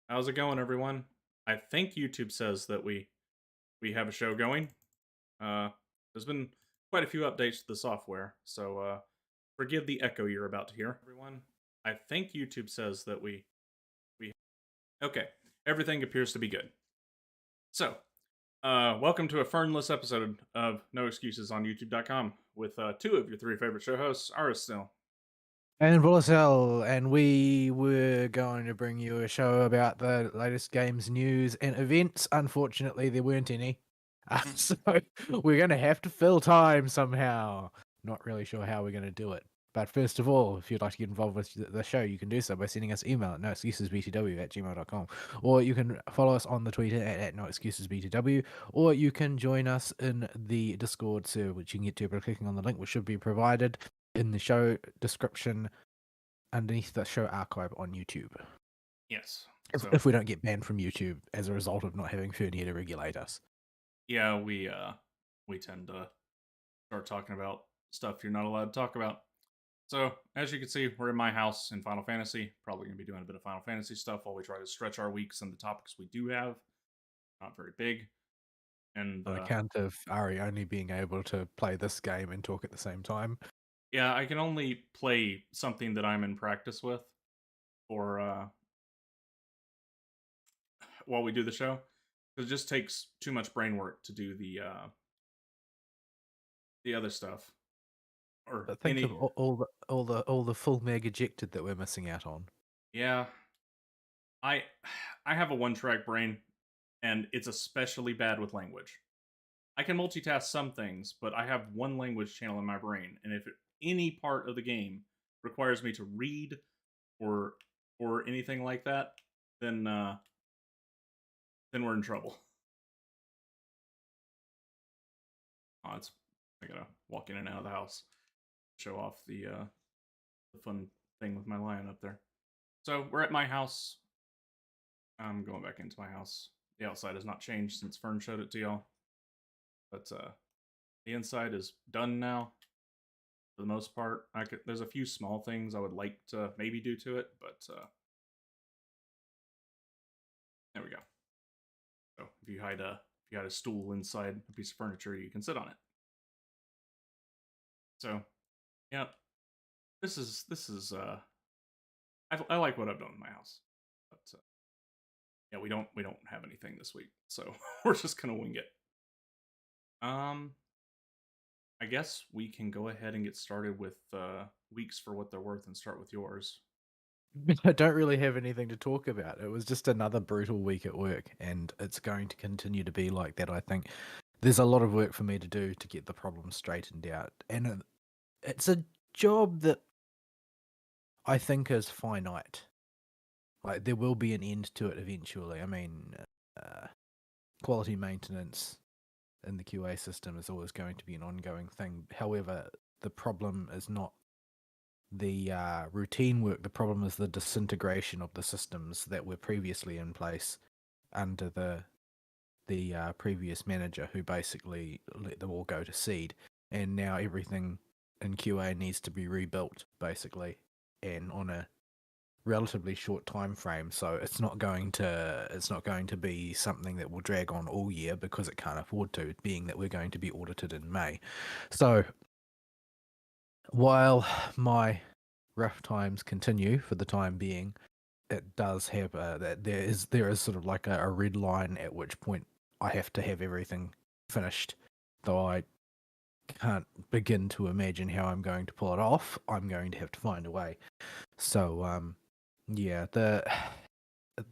How's it going, everyone? I think YouTube says that we have a show going. Uh, there's been quite a few updates to the software, so forgive the echo you're about to hear, everyone. I think YouTube says that we okay. Everything appears to be good. So, welcome to a fernless episode of No Excuses on YouTube.com with two of your three favorite show hosts, Aris still. And Volacel, and we were going to bring you a show about the latest games news and events. Unfortunately, there weren't any. So we're going to have to fill time somehow. Not really sure how we're going to do it. But first of all, if you'd like to get involved with the show, you can do so by sending us email at noexcusesbtw@gmail.com. Or you can follow us on the Twitter at noexcusesbtw. Or you can join us in the Discord server, which you can get to by clicking on the link which should be provided in the show description underneath the show archive on YouTube. Yes. If, So if we don't get banned from YouTube as a result of not having Fern here to regulate us. yeah, we tend to start talking about stuff you're not allowed to talk about. So, as you can see, we're in my house in Final Fantasy. Probably going to be doing a bit of Final Fantasy stuff while we try to stretch our weeks and the topics we do have. Not very big. And On account of Ari only being able to play this game and talk at the same time. yeah, I can only play something that I'm in practice with for while we do the show. It just takes too much brain work to do the other stuff or But think of any. all the full meg ejected that we're missing out on. Yeah, I I have a one-track brain, and it's especially bad with language. I can multitask some things, but I have one language channel in my brain, and if any part of the game requires me to read or anything like that, then we're in trouble. Oh, it's I gotta walk in and out of the house, show off the fun thing with my lion up there. So we're at my house. I'm going back into my house. The outside has not changed since Fern showed it to y'all, but the inside is done now for the most part. There's a few small things I would like to maybe do to it, but there we go. So if you hide a stool inside a piece of furniture, you can sit on it. So yeah, this is I like what I've done in my house, but yeah, we don't have anything this week, so we're just gonna wing it. Um, I guess we can go ahead and get started with weeks for what they're worth and start with yours. I don't really have anything to talk about. It was just another brutal week at work, and it's going to continue to be like that, I think. There's a lot of work for me to do to get the problem straightened out. And it's a job that I think is finite. Like, there will be an end to it eventually. I mean, uh, quality maintenance in the QA system is always going to be an ongoing thing. However, the problem is not the routine work. The problem is the disintegration of the systems that were previously in place under the previous manager, who basically let them all go to seed, and now everything in QA needs to be rebuilt basically, and on a relatively short time frame. So it's not going to be something that will drag on all year because it can't afford to, being that we're going to be audited in May. So while my rough times continue for the time being, it does have that there is sort of like a red line at which point I have to have everything finished. Though I can't begin to imagine how I'm going to pull it off, I'm going to have to find a way. So yeah, the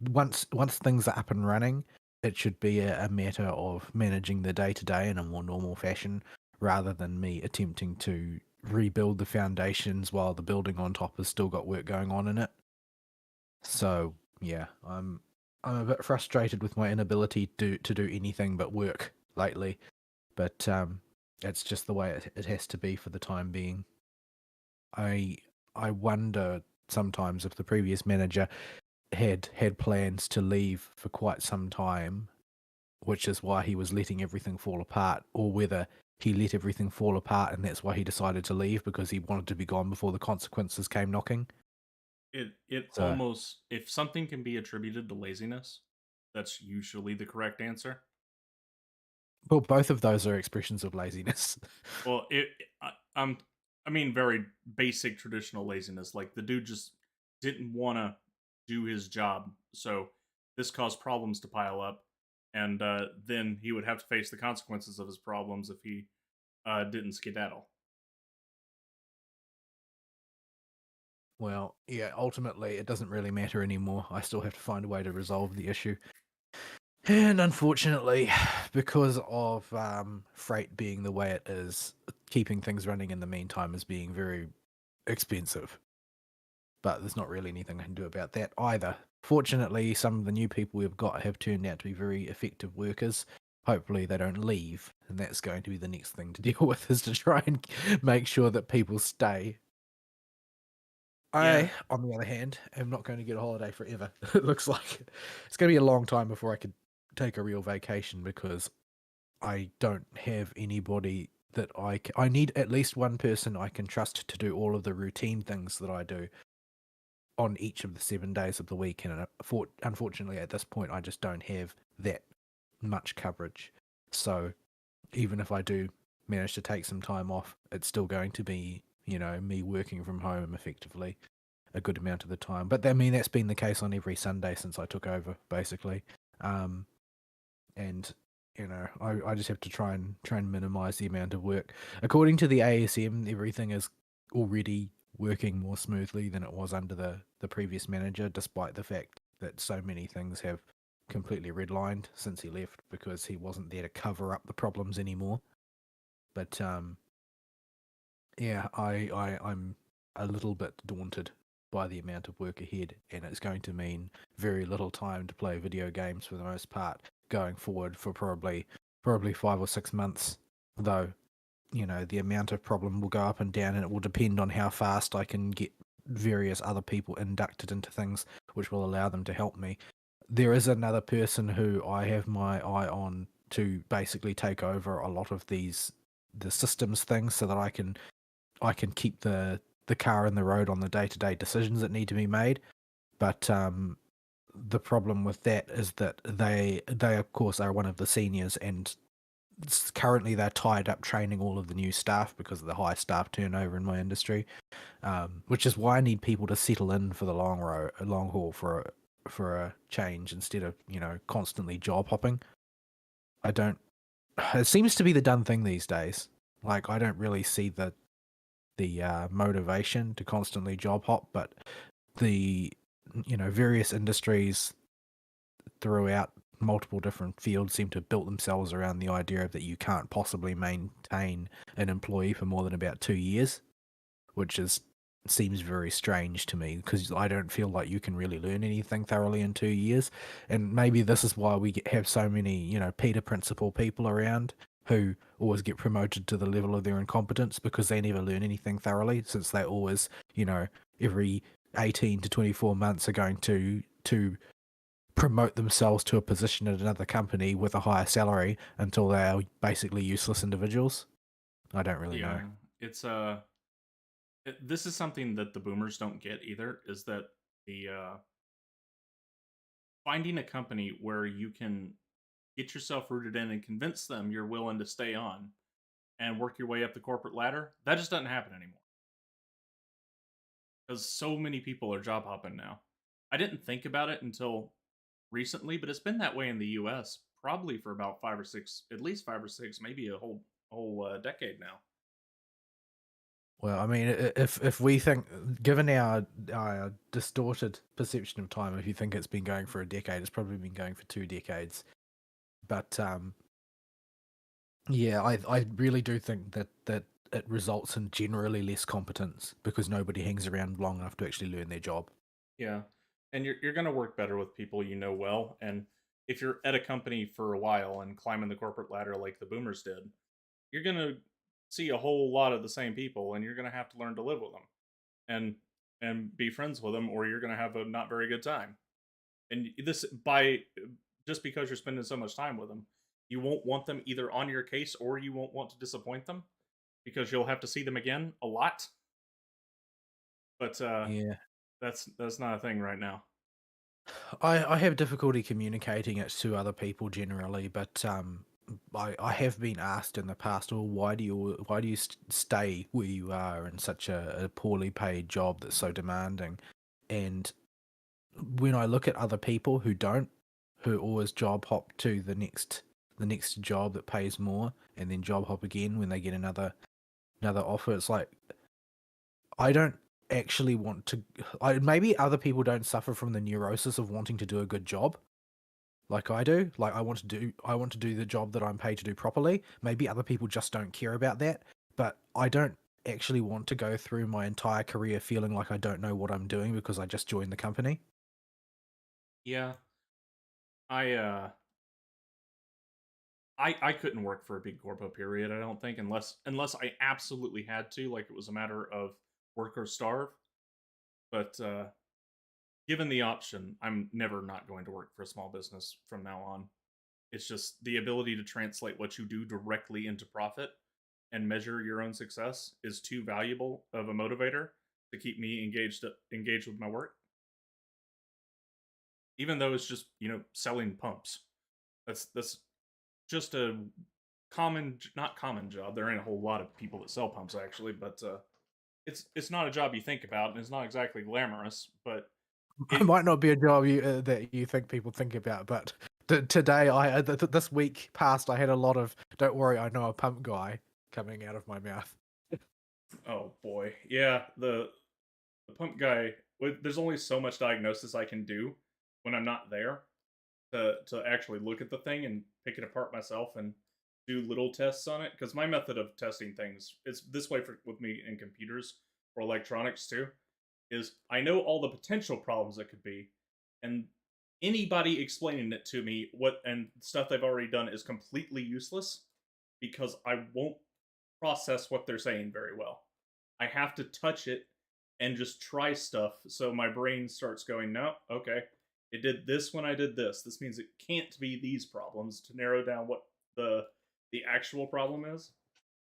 once things are up and running, it should be a matter of managing the day to day in a more normal fashion, rather than me attempting to rebuild the foundations while the building on top has still got work going on in it. So yeah, I'm a bit frustrated with my inability to do anything but work lately, but it's just the way it has to be for the time being. I I wonder sometimes if the previous manager had plans to leave for quite some time, which is why he was letting everything fall apart, or whether he let everything fall apart and that's why he decided to leave because he wanted to be gone before the consequences came knocking. It So, almost, if something can be attributed to laziness, that's usually the correct answer. well, both of those are expressions of laziness. Well, I mean, very basic traditional laziness. Like the dude just didn't want to do his job, so this caused problems to pile up, and then he would have to face the consequences of his problems if he didn't skedaddle. Well, yeah, ultimately, it doesn't really matter anymore. I still have to find a way to resolve the issue. And unfortunately, because of freight being the way it is, keeping things running in the meantime is being very expensive. But there's not really anything I can do about that either. Fortunately, some of the new people we've got have turned out to be very effective workers. Hopefully, they don't leave, and that's going to be the next thing to deal with is to try and make sure that people stay. Yeah, I, on the other hand, am not going to get a holiday forever. It looks like it's going to be a long time before I could take a real vacation because I don't have anybody that I need at least one person I can trust to do all of the routine things that I do on each of the 7 days of the week. And unfortunately, at this point, I just don't have that much coverage. So even if I do manage to take some time off, it's still going to be, me working from home effectively a good amount of the time. But I mean, that's been the case on every Sunday since I took over, basically. Um, and I just have to try and minimize the amount of work. According to the ASM, everything is already working more smoothly than it was under the previous manager, despite the fact that so many things have completely redlined since he left because he wasn't there to cover up the problems anymore. But yeah, I'm a little bit daunted by the amount of work ahead, and it's going to mean very little time to play video games for the most part going forward for probably 5 or 6 months. Though, the amount of problem will go up and down, and it will depend on how fast I can get various other people inducted into things, which will allow them to help me. There is another person who I have my eye on to basically take over a lot of the systems things so that I can keep the car in the road on the day-to-day decisions that need to be made. But the problem with that is that they of course are one of the seniors, and currently they're tied up training all of the new staff because of the high staff turnover in my industry. Which is why I need people to settle in for the long haul for a change instead of constantly job hopping. I don't. It seems to be the done thing these days. Like I don't really see the motivation to constantly job hop, but the various industries throughout multiple different fields seem to have built themselves around the idea of that you can't possibly maintain an employee for more than about 2 years, which is seems very strange to me because I don't feel like you can really learn anything thoroughly in 2 years. And maybe this is why have so many, Peter Principle people around who always get promoted to the level of their incompetence because they never learn anything thoroughly, since they always, every 18 to 24 months are going to promote themselves to a position at another company with a higher salary until they are basically useless individuals. I don't really know. yeah. It's this is something that the boomers don't get either. Is that the finding a company where you can get yourself rooted in and convince them you're willing to stay on and work your way up the corporate ladder, that just doesn't happen anymore because so many people are job hopping now. I didn't think about it until recently, but it's been that way in the US probably for about 5 or 6, at least 5 or 6, maybe a whole decade now. Well, I mean, if we think, given our distorted perception of time, if you think it's been going for a decade, it's probably been going for 2 decades. But yeah, I really do think that it results in generally less competence because nobody hangs around long enough to actually learn their job. Yeah, and you're gonna work better with people you know well, and if you're at a company for a while and climbing the corporate ladder like the boomers did, you're gonna see a whole lot of the same people, and you're gonna have to learn to live with them and be friends with them, or you're gonna have a not very good time. And this by just because you're spending so much time with them, you won't want them either on your case or you won't want to disappoint them because you'll have to see them again a lot. But Yeah. That's not a thing right now. I have difficulty communicating it to other people generally, but I have been asked in the past, well, why do you stay where you are in such a poorly paid job that's so demanding? And when I look at other people who don't, who always job hop to the next job that pays more, and then job hop again when they get another offer, it's like I don't actually want to. Maybe other people don't suffer from the neurosis of wanting to do a good job like I do. Like I want to do the job that I'm paid to do properly. Maybe other people just don't care about that, but I don't actually want to go through my entire career feeling like I don't know what I'm doing because I just joined the company. Yeah, I couldn't work for a big corpo period. I don't think unless I absolutely had to, like it was a matter of work or starve. But given the option, I'm never not going to work for a small business from now on. It's just the ability to translate what you do directly into profit and measure your own success is too valuable of a motivator to keep me engaged with my work. Even though it's just selling pumps. That's just a not common job. There ain't a whole lot of people that sell pumps actually, but it's not a job you think about, and it's not exactly glamorous. But It it might not be a job that you think people think about, but today this week past I had a lot of "Don't worry, I know a pump guy" coming out of my mouth. oh boy, yeah, the pump guy. There's only so much diagnosis I can do when I'm not there to actually look at the thing and pick it apart myself and do little tests on it. Because my method of testing things is this way with me in computers or electronics too. Is I know all the potential problems it could be, and anybody explaining it to me what and stuff they've already done is completely useless because I won't process what they're saying very well. I have to touch it and just try stuff so my brain starts going, no, okay, it did this when I did this. This means it can't be these problems to narrow down what the actual problem is.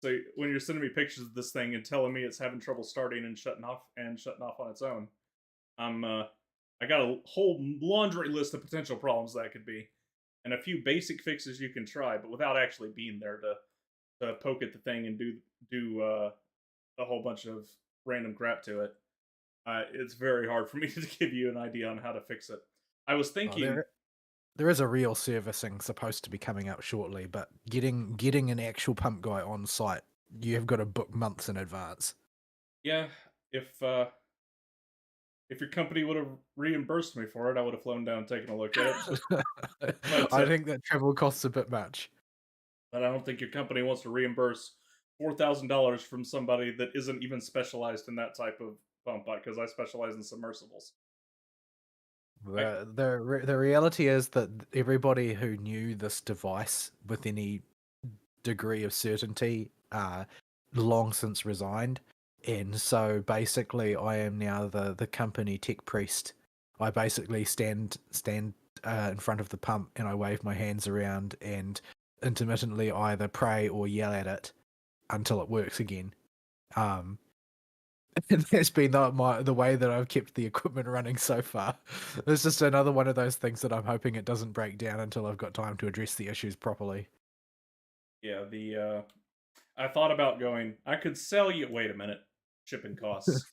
So when you're sending me pictures of this thing and telling me it's having trouble starting and shutting off on its own, I'm I got a whole laundry list of potential problems that could be, and a few basic fixes you can try, but without actually being there to poke at the thing and do a whole bunch of random crap to it. It's very hard for me to give you an idea on how to fix it. I was Oh, thinking, there is a real servicing supposed to be coming out shortly, but getting an actual pump guy on site, you have got to book months in advance. yeah, if if your company would have reimbursed me for it, I would have flown down and taken a look at it. But I think that travel costs a bit much. but I don't think your company wants to reimburse $4,000 from somebody that isn't even specialized in that type of pump because I specialize in submersibles. I The reality is that everybody who knew this device with any degree of certainty long since resigned, and so basically I am now the company tech priest. I basically stand in front of the pump and I wave my hands around and intermittently either pray or yell at it until it works again. Um, and that's been the way that I've kept the equipment running so far. It's just another one of those things that I'm hoping it doesn't break down until I've got time to address the issues properly. yeah, the I thought about going. I could sell you. Wait a minute, shipping costs.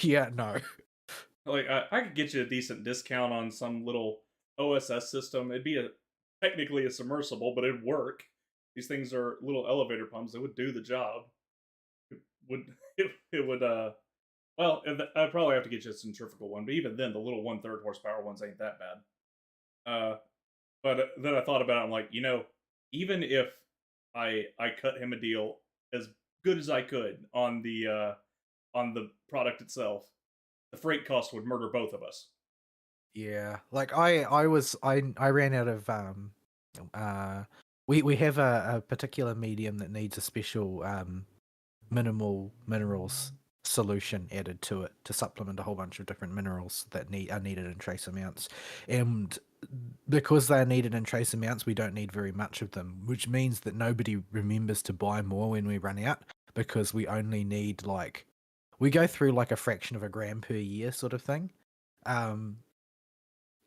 Yeah, no. Like I could get you a decent discount on some little OSS system. It'd be a technically a submersible, but it'd work. These things are little elevator pumps. It would do the job. It would it would well, I'd probably have to get you a centrifugal one, but even then, the little 1/3 horsepower ones ain't that bad. Uh, but then I thought about it. I'm like, even if I cut him a deal as good as I could on the product itself, the freight cost would murder both of us. Yeah, like I ran out of uh we have a particular medium that needs a special minimal minerals solution added to it to supplement a whole bunch of different minerals that are needed in trace amounts. And because they're needed in trace amounts, we don't need very much of them, which means that nobody remembers to buy more when we run out because we only need like we go through like a fraction of a gram per year sort of thing. Um,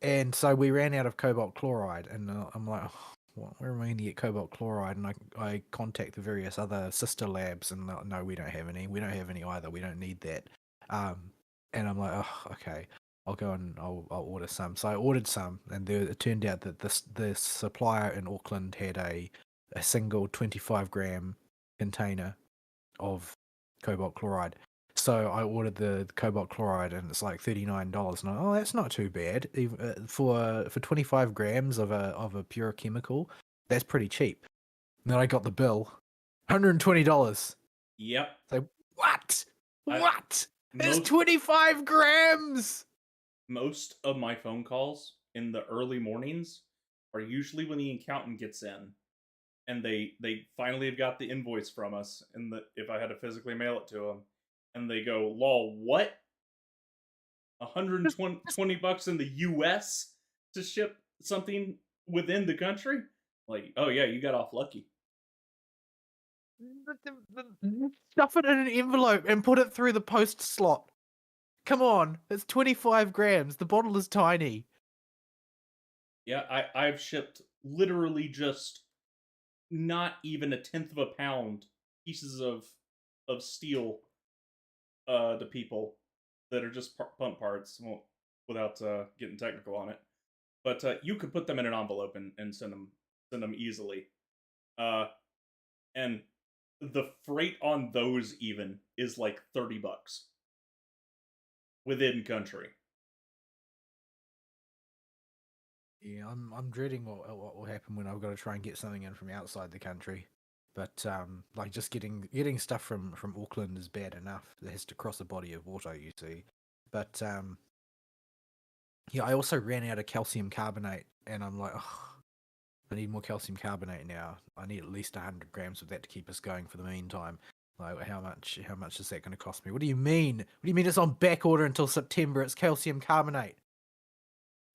and so we ran out of cobalt chloride, and I'm like, oh, where am I going to get cobalt chloride? And I contact the various other sister labs, and they're like, no, we don't have any. We don't have any either. We don't need that. And I'm like, oh, okay, I'll go and I'll order some. So I ordered some, and it turned out that the supplier in Auckland had a single 25-gram container of cobalt chloride. So I ordered the cobalt chloride, and it's like $39. And oh, that's not too bad. Even, for 25 grams of a pure chemical, that's pretty cheap. And then I got the bill, $120. Yep. So what? I, What? It's most 25 grams. most of my phone calls in the early mornings are usually when the accountant gets in, and they finally have got the invoice from us, and if I had to physically mail it to them, and they go, "Lol, what? Just, 120 bucks in the U.S. to ship something within the country?" Like, oh yeah, you got off lucky. stuff it in an envelope and put it through the post slot. Come on, it's 25 grams. The bottle is tiny. Yeah, I've shipped literally just not even a tenth of a pound pieces of steel to people that are just pump parts. Well, without getting technical on it, but you could put them in an envelope and send them easily. Uh, and the freight on those even is like $30 within country. Yeah, I'm dreading what will happen when I've got to try and get something in from outside the country. But like just getting stuff from Auckland is bad enough. It has to cross a body of water, you see. But yeah, I also ran out of calcium carbonate, and I'm like, oh, I need more calcium carbonate now. I need at least 100 grams of that to keep us going for the meantime. Like, how much is that going to cost me? What do you mean? What do you mean it's on back order until September? It's calcium carbonate.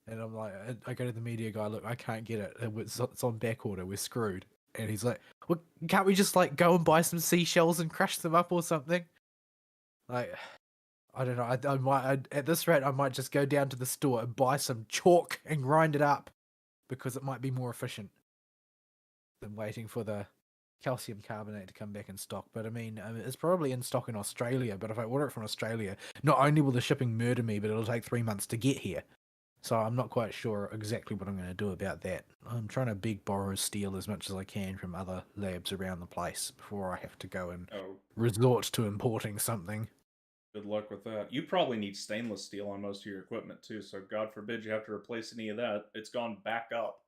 And I'm like, I go to the media guy, look, I can't get it. It's on back order. We're screwed. And he's like, well, can't we just like go and buy some seashells and crush them up or something? Like, I don't know. I might at this rate, I might just go down to the store and buy some chalk and grind it up because it might be more efficient than waiting for the calcium carbonate to come back in stock. But I mean, it's probably in stock in Australia. But if I order it from Australia, not only will the shipping murder me, but it'll take 3 months to get here. So I'm not quite sure exactly what I'm going to do about that. I'm trying to borrow steel as much as I can from other labs around the place before I have to go and Oh, resort to importing something. good luck with that. You probably need stainless steel on most of your equipment too, so God forbid you have to replace any of that. It's gone back up,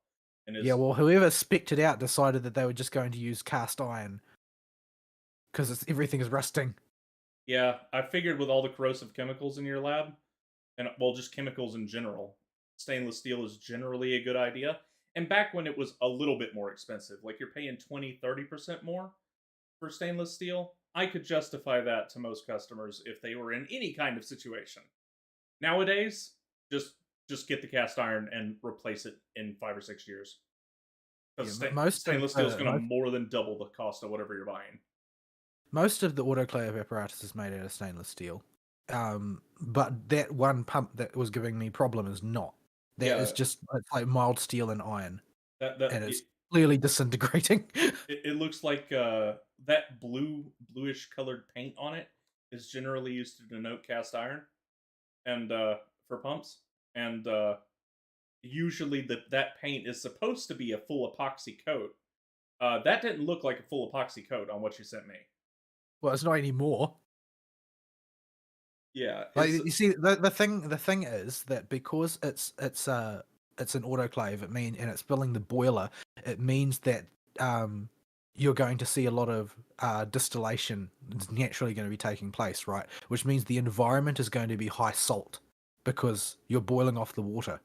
and Yeah, is well, whoever spec'd it out decided that they were just going to use cast iron because everything is rusting. yeah. I figured with all the corrosive chemicals in your lab, and well, just chemicals in general, stainless steel is generally a good idea. And back when it was a little bit more expensive, like you're paying 20-30% more for stainless steel, I could justify that to most customers if they were in any kind of situation. Nowadays, just get the cast iron and replace it in 5 or 6 years. Yeah, Because most of stainless steel is the going to more than double the cost of whatever you're buying. most of the autoclave apparatus is made out of stainless steel. But that one pump that was giving me problem is not. That is Yeah, just it's like mild steel and iron, that that and it, it's clearly disintegrating. it looks like that bluish colored paint on it is generally used to denote cast iron and for pumps, and usually that paint is supposed to be a full epoxy coat. That didn't look like a full epoxy coat on what you sent me. Well, it's not anymore. Yeah, Like it's you see, the thing is that because it's an autoclave, and it's filling the boiler, it means that um you're going to see a lot of distillation is naturally going to be taking place, right? Which means the environment is going to be high salt because you're boiling off the water.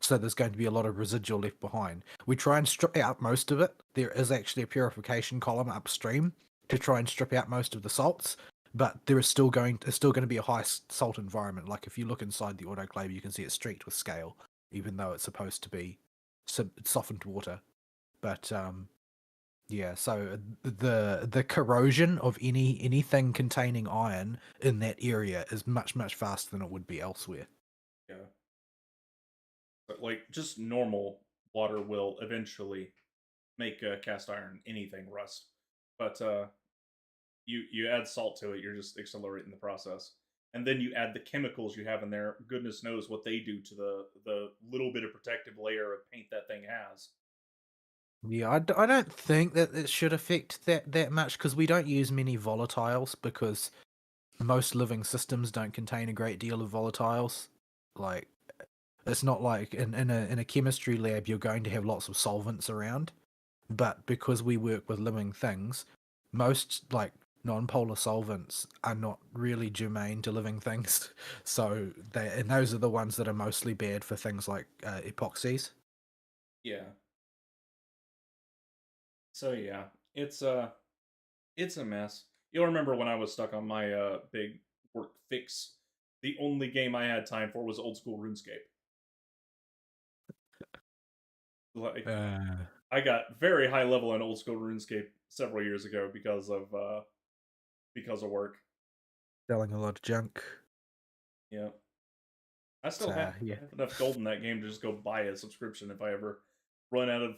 So there's going to be a lot of residual left behind. We try and strip out most of it. There is actually a purification column upstream to try and strip out most of the salts, but there's still going to be a high salt environment. Like if you look inside the autoclave, you can see it's streaked with scale, even though it's supposed to be softened water. But Yeah, so the corrosion of anything containing iron in that area is much faster than it would be elsewhere. Yeah. But like just normal water will eventually make cast iron anything rust. But you add salt to it, you're just accelerating the process. And then you add the chemicals you have in there. Goodness knows what they do to the little bit of protective layer of paint that thing has. Yeah, I don't think that it should affect that much because we don't use many volatiles because most living systems don't contain a great deal of volatiles. Like it's not like in a chemistry lab you're going to have lots of solvents around, but because we work with living things, most like non-polar solvents are not really germane to living things. So those are the ones that are mostly bad for things like epoxies. Yeah. So yeah, it's a mess. You'll remember when I was stuck on my big work fix. The only game I had time for was old school RuneScape. Like Uh, I got very high level in old school RuneScape several years ago because of work. Selling a lot of junk. Yeah, I still So have yeah, I have enough gold in that game to just go buy a subscription if I ever run out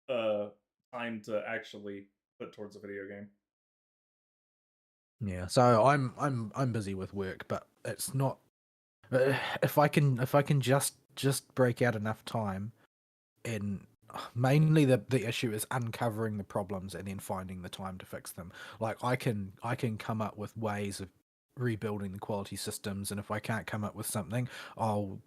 of time to actually put towards a video game. yeah. So I'm busy with work, but it's not. If I can just break out enough time, and mainly the issue is uncovering the problems and then finding the time to fix them. Like I can come up with ways of rebuilding the quality systems, and if I can't come up with something, I'll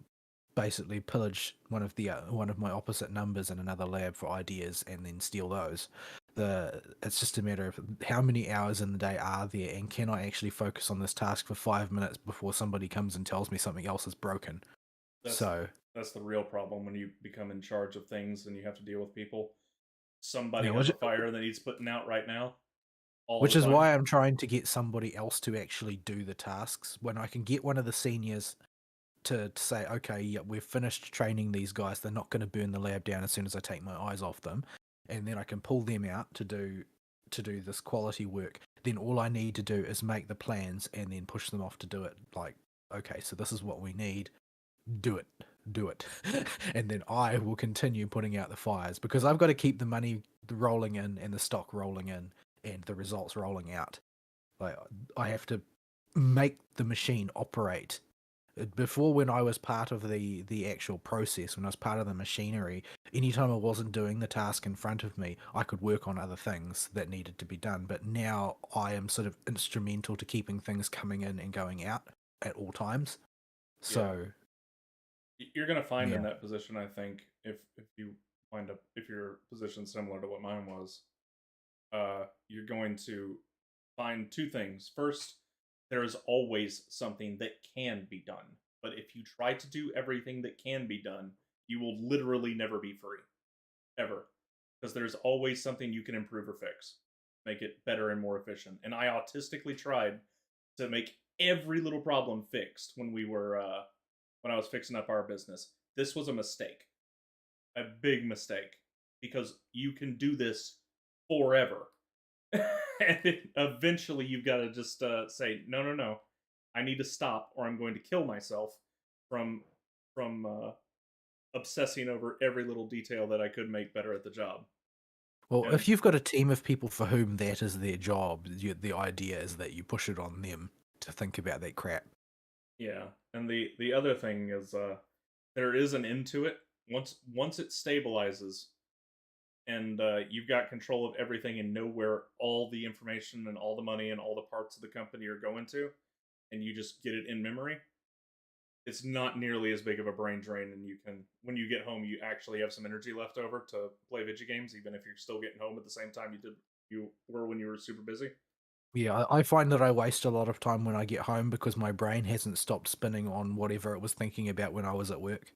basically pillage one of my opposite numbers in another lab for ideas and then steal those. It's just a matter of how many hours in the day are there, and can I actually focus on this task for 5 minutes before somebody comes and tells me something else is broken. That's So that's the real problem when you become in charge of things and you have to deal with people. Somebody yeah, has a fire that needs putting out right now, all which the is time. why I'm trying to get somebody else to actually do the tasks. When I can get one of the seniors to say, okay, yeah, we've finished training these guys. They're not going to burn the lab down as soon as I take my eyes off them, and then I can pull them out to do this quality work. Then all I need to do is make the plans and then push them off to do it. Like, okay, so this is what we need. Do it, do it, and then I will continue putting out the fires because I've got to keep the money rolling in and the stock rolling in and the results rolling out. Like, I have to make the machine operate before. When I was part of the actual process, when I was part of the machinery, anytime I wasn't doing the task in front of me, I could work on other things that needed to be done. But now I am sort of instrumental to keeping things coming in and going out at all times. Yeah, So you're gonna find in yeah. that position. I think if you find up if your position similar to what mine was, you're going to find two things. First, there is always something that can be done, but if you try to do everything that can be done, you will literally never be free ever, because there's always something you can improve or fix, make it better and more efficient. And I autistically tried to make every little problem fixed when I was fixing up our business. This was a mistake, a big mistake, because you can do this forever. And eventually you've got to just say, no, no, no, I need to stop, or I'm going to kill myself from from obsessing over every little detail that I could make better at the job. Well, And if you've got a team of people for whom that is their job, the idea is that you push it on them to think about that crap. yeah, and the other thing is there is an end to it. Once it stabilizes and you've got control of everything and know where all the information and all the money and all the parts of the company are going to, and you just get it in memory, it's not nearly as big of a brain drain, and you can, when you get home, you actually have some energy left over to play video games, even if you're still getting home at the same time you were when you were super busy. Yeah, I find that I waste a lot of time when I get home because my brain hasn't stopped spinning on whatever it was thinking about when I was at work.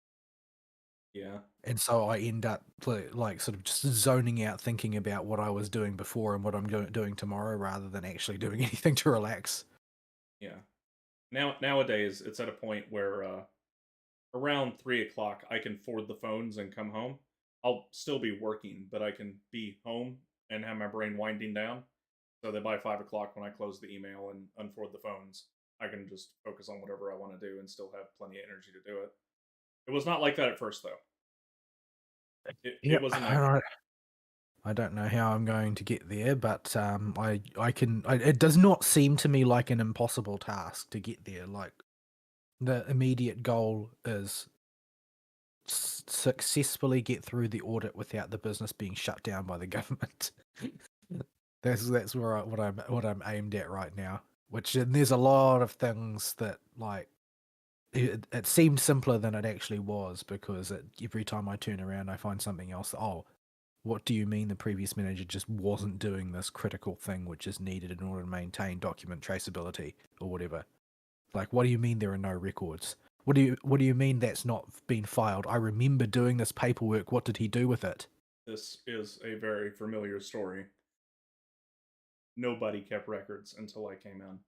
Yeah, And so I end up like sort of just zoning out thinking about what I was doing before and what I'm doing tomorrow rather than actually doing anything to relax. yeah. Nowadays, it's at a point where around 3 o'clock, I can forward the phones and come home. I'll still be working, but I can be home and have my brain winding down. So that by 5 o'clock, when I close the email and unforward the phones, I can just focus on whatever I want to do and still have plenty of energy to do it. It was not like that at first, though. It Yep. was a nightmare. I don't know how I'm going to get there, but I can. It does not seem to me like an impossible task to get there. Like the immediate goal is successfully get through the audit without the business being shut down by the government. That's where what I'm aimed at right now. Which, and there's a lot of things that like it seemed simpler than it actually was, because every time I turn around I find something else. Oh, what do you mean the previous manager just wasn't doing this critical thing which is needed in order to maintain document traceability or whatever? Like, what do you mean there are no records? What do you mean that's not been filed? I remember doing this paperwork. What did he do with it? This is a very familiar story. Nobody kept records until I came in.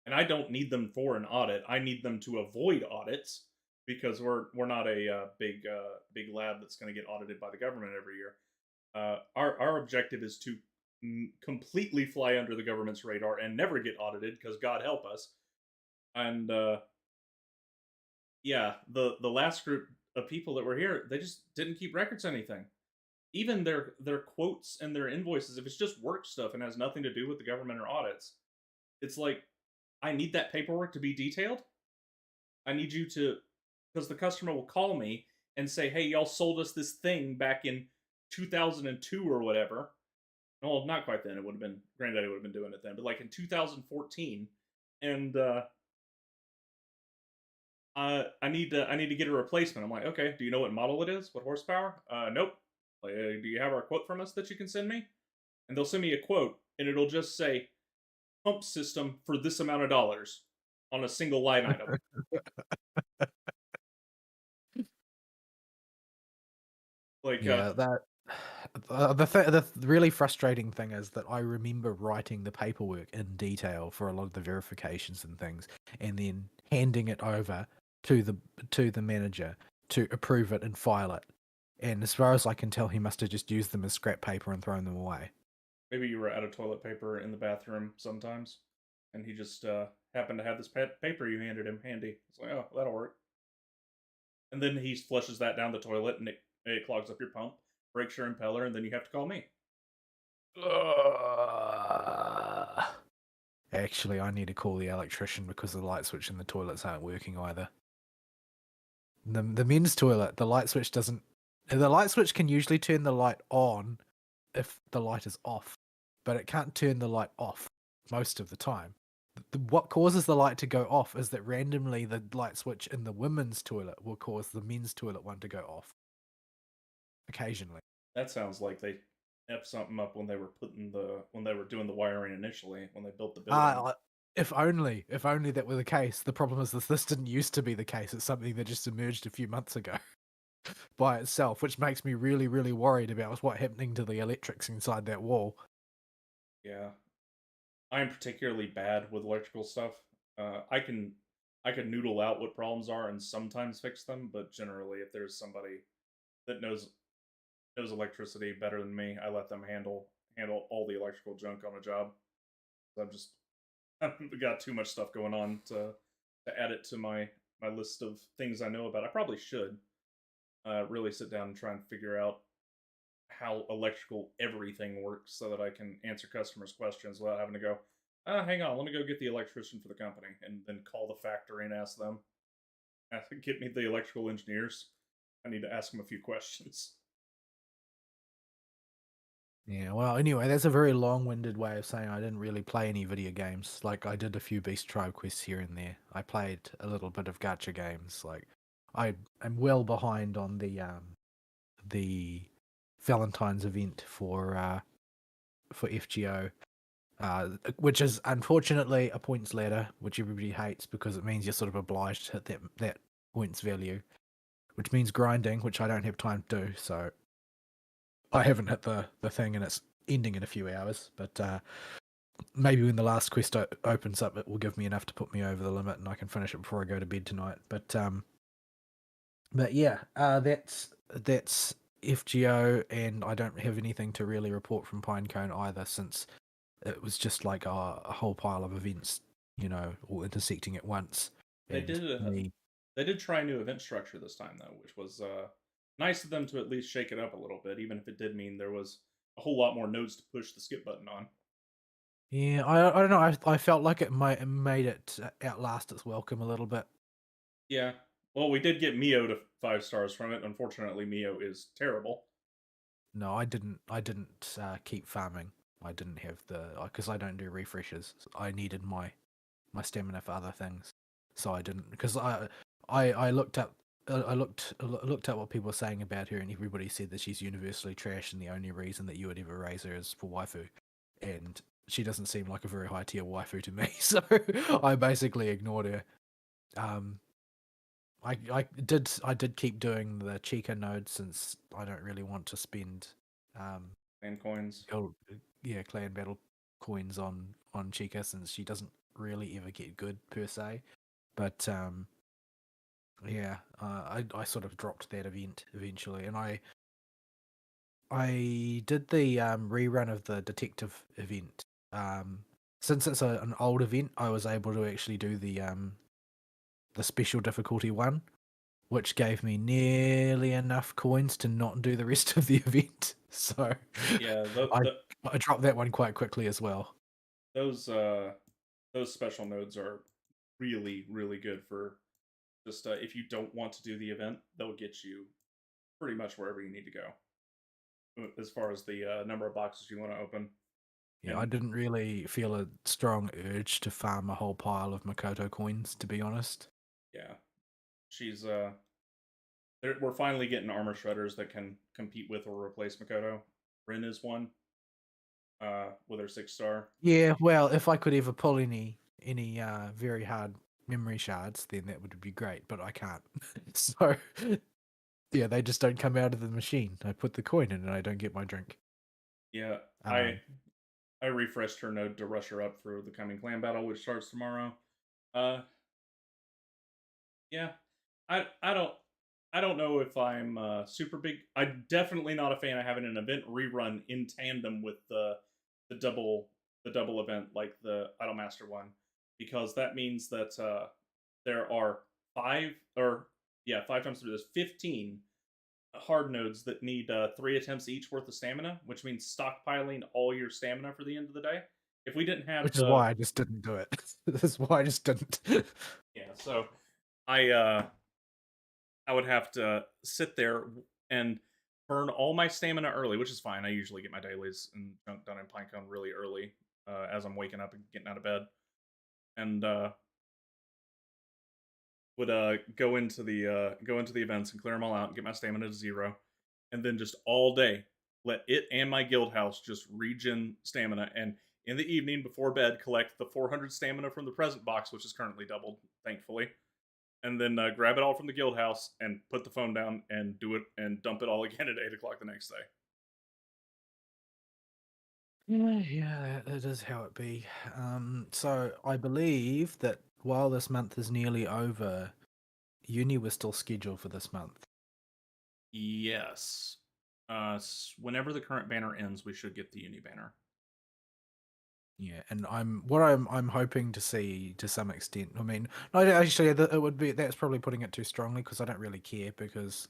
And I don't need them for an audit. I need them to avoid audits because we're not a big lab that's going to get audited by the government every year. Our objective is to completely fly under the government's radar and never get audited, because God help us. And yeah, the last group of people that were here, they just didn't keep records of anything. Even their quotes and their invoices, if it's just work stuff and has nothing to do with the government or audits, it's like, I need that paperwork to be detailed. I need you to, because the customer will call me and say, "Hey, y'all sold us this thing back in 2002 or whatever." Well, not quite then. It would have been Granddaddy would have been doing it then, but like in 2014, and I need to get a replacement. I'm like, okay, do you know what model it is? What horsepower? Nope. Like, do you have our quote from us that you can send me? And they'll send me a quote, and it'll just say pump system for this amount of dollars on a single line item. Like, Yeah, that the really frustrating thing is that I remember writing the paperwork in detail for a lot of the verifications and things, and then handing it over to the manager to approve it and file it. And as far as I can tell, he must have just used them as scrap paper and thrown them away. maybe you were out of toilet paper in the bathroom sometimes, and he just happened to have this paper you handed him handy. It's like, oh, that'll work. And then he flushes that down the toilet, and it clogs up your pump, breaks your impeller, and then you have to call me. Actually, I need to call the electrician because the light switch in the toilets aren't working either. The men's toilet, the light switch doesn't. The light switch can usually turn the light on if the light is off, but it can't turn the light off most of the time. What causes the light to go off is that randomly the light switch in the women's toilet will cause the men's toilet one to go off occasionally. That sounds like they f something up when they were doing the wiring initially when they built the building. If only that were the case. The problem is this didn't used to be the case. It's something that just emerged a few months ago by itself, which makes me really, really worried about what's happening to the electrics inside that wall. Yeah, I'm particularly bad with electrical stuff. I can noodle out what problems are and sometimes fix them, but generally, if there's somebody that knows electricity better than me, I let them handle all the electrical junk on a job. I've just I've got too much stuff going on to add it to my list of things I know about. I probably should really sit down and try and figure out how electrical everything works so that I can answer customers' questions without having to go, hang on, let me go get the electrician for the company and then call the factory and ask them. Get me the electrical engineers. I need to ask them a few questions. Yeah, well, anyway, that's a very long-winded way of saying I didn't really play any video games. Like, I did a few Beast Tribe quests here and there. I played a little bit of gacha games. Like, I am well behind on the Valentine's event for FGO, which is unfortunately a points ladder, which everybody hates because it means you're sort of obliged to hit that points value, which means grinding, which I don't have time to do. So I haven't hit the thing, and it's ending in a few hours. But maybe when the last quest opens up, it will give me enough to put me over the limit, and I can finish it before I go to bed tonight. But yeah, that's FGO, and I don't have anything to really report from Pinecone either, since it was just like a whole pile of events, all intersecting at once. They And did me, they did try a new event structure this time though, which was nice of them to at least shake it up a little bit, even if it did mean there was a whole lot more nodes to push the skip button on. yeah, I don't know. I felt like it made it outlast its welcome a little bit. Yeah. Well, we did get Mio to 5 stars from it. Unfortunately, Mio is terrible. No, I didn't keep farming. I didn't have the because I don't do refreshes. I needed my stamina for other things, so I didn't. Because I looked up. I looked at what people were saying about her, and everybody said that she's universally trash, and the only reason that you would ever raise her is for waifu, and she doesn't seem like a very high tier waifu to me. So I basically ignored her. Um, I did keep doing the Chica node, since I don't really want to spend um And coins. gold, yeah, clan battle coins on Chica, since she doesn't really ever get good per se. But yeah, I sort of dropped that event eventually, and I did the rerun of the detective event. Since it's an old event, I was able to actually do the special difficulty one, which gave me nearly enough coins to not do the rest of the event. So Yeah, I I dropped that one quite quickly as well. those those special nodes are really really good for just if you don't want to do the event, they'll get you pretty much wherever you need to go as far as the number of boxes you want to open. Yeah, I And didn't really feel a strong urge to farm a whole pile of Makoto coins, to be honest. yeah, she's we're finally getting armor shredders that can compete with or replace Makoto. Rin is one with her 6 star. Yeah, well, if I could ever pull any very hard memory shards, then that would be great, but I can't. So yeah, they just don't come out of the machine. I put the coin in and I don't get my drink. Yeah, I Um, I refreshed her node to rush her up for the coming clan battle, which starts tomorrow. Uh, yeah, I I don't know if I'm super big. I'm definitely not a fan of having an event rerun in tandem with the double the double event like the Idolmaster one, because that means that there are five or yeah 5 times through this 15 hard nodes that need 3 attempts each worth of stamina, which means stockpiling all your stamina for the end of the day. If we didn't have which is why I just didn't do it. This is why I just didn't. yeah, so I I would have to sit there and burn all my stamina early, which is fine. I usually get my dailies and junk done in Pinecone really early as I'm waking up and getting out of bed, and would go into the events and clear them all out and get my stamina to 0, and then just all day let it and my guild house just regen stamina, and in the evening before bed collect the 400 stamina from the present box, which is currently doubled, thankfully, and then grab it all from the guild house and put the phone down and do it and dump it all again at 8 o'clock the next day. Yeah, that is how it be. So I believe that while this month is nearly over, uni was still scheduled for this month. Yes. Whenever the current banner ends, we should get the uni banner. Yeah, and I'm hoping to see to some extent. I mean, no, actually, it would be that's probably putting it too strongly, because I don't really care, because